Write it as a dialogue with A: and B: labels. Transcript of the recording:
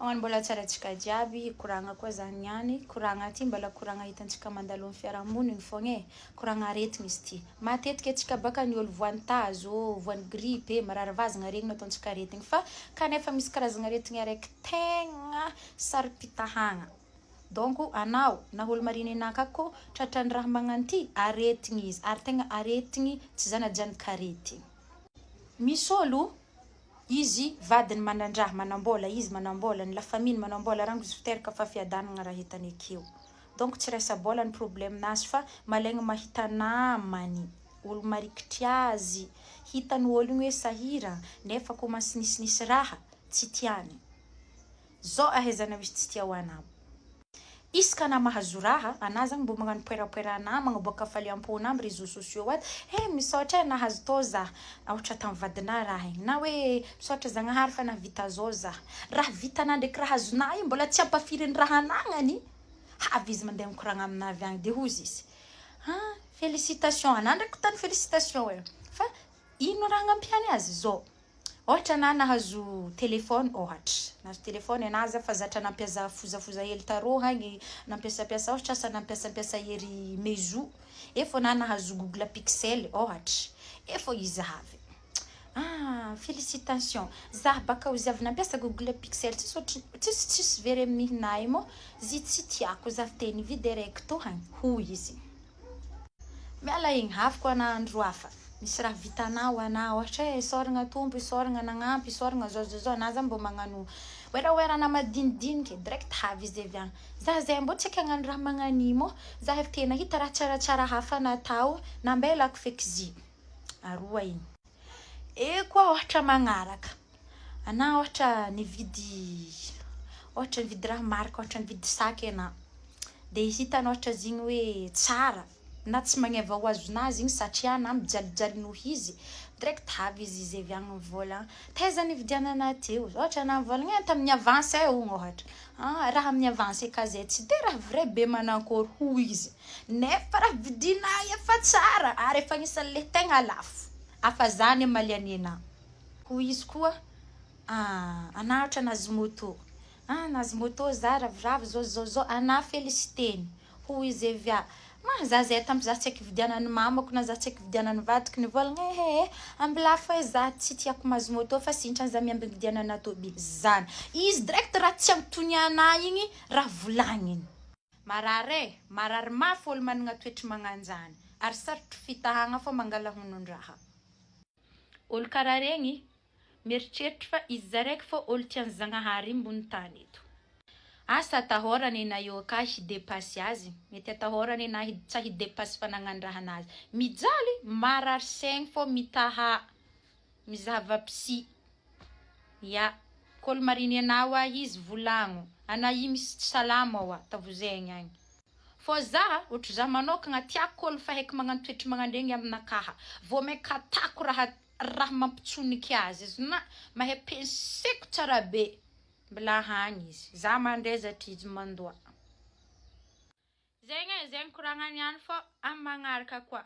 A: An mbola tsaratsika jiaby koragna koa zany niany koragna ty mbola koragna hitantsika mandalo amin'ny fiarahamoniny fogna e koragna aretigny izy ty matetika antsika baka ny olo voan'ny tazo voan'ny grippe marary vazana regny no ataontsika aretigny fa kanefa misy karazagna aretigny araiky tegna saropitahagna donc anao na olo mariny anakako tratran'ny raha magnano ty aretigny izy ary tegna aretigny tsy zanajanaka aretigny misy olo izy vadiny manandraha manambola izy manambola ny la famille manambola rango izy fiteraka fa fiadanagna raha hitany akeo donc tsy resa-bola ny problème-nazy fa malaigna mahita namany olo marikitry azy hitany olo igny hoe sahira nefa komansy nisinisy raha tsy tiany zao ahaizana izy tsy tia ho anao iska na mahazo raha ana zagny mbo magnano poerapoera namagna boka faliam-pona amin'ny réseaux sociaux aty misaotra nahazo tô za ohatra tamin'ny vadina raha igny na hoe misaotra zagnahary fa navita zao za raha vitanà ndraiky raha azonà io mbola tsy ampafiry ny raha anagnany avy izy mandeha mikoragna aminavy agny de hozy izy félicitation ana ndraiky tany félicitation e fa ino raha agnampiany azy zao ohatra na nahazo telefony ohatra nahazo telefony ana za fa zatra nampiasa fozafoza hely tarô hagny nampiasapiasa ohatra asa nampiasampiasa hery mezo efo na nahazo Google Pixel ohatra efo izy avy félicitation za baka ozy avy nampiasa Google Pixel tsisy very amin'nihinahy mo zy tsy tiako za teny direct hagny hoy izy miala igny hafiko ana andro hafa misy raha vitanao ana ohatra isoragna tombo isoragna nagnampy isoragna zao na za mbo magnano oeraoerana madinidiniky direct havy izy avy agny za zay mbo tsy hagnano raha magnan'imo za efa te nahita raha tsaratsara hafa natao nambelako feky zy aroa igny koa ohatra magnaraka ana ohatra nividy raha marika ohatra nividy saky ana de hitanao ohatra zigny hoe tsara na tsy magneva ho azonazy igny satria na mijalijalinao izy direct havy izy avy agny mivola taiza nividianana teo ohatra na mivolagna tamin'ny avance ogno ohatra raha amin'ny avance ka zay tsy de raha vrai be manakôry hoy izy nefa raha vidina efa tsara ary efa agnisan'le tegna lafo afa zany maliany ana hoy izy koa ana ohatra nahazo moto nahazo moto za ravoravo zao ana féliciteny hoy izy avy za zay tampo za tsy aiky vidianan'ny mamako na za tsy aiky vidianan'ny vadiko nivolagna ambilafo za tsy tiako mahazo moto fa sinitry za miamby vidianana tôbily zany izy direct raha tsy ampitony ana igny raha volagniny marary mafy olo managna toetry magnanjany ary sarotry fitahagna fô mangala honon-draha olo karaha regny mieritreritra fa izy zaraiky fô olo tian'ny zagnahary ambony tany eto asa atahorany na io ka hidepasy azy mety atahorany na tsy hidepasy fanagnandrahanazy mijaly marary saigny fô mitaha mizahava psy kôlo mariny anao izy volagno ana io misy tsy salama oa tavozegny agny fô za ohatra za manokagna tiako olo fa haiky magnano toetry magnandregny aminakaha vao maikatako raha mampitsoniky azy izy na mahay penseko tsara be mbola hagny izy za mandrezatra izy mandoa zegny koragna niany fô amin'ny magnaraka koa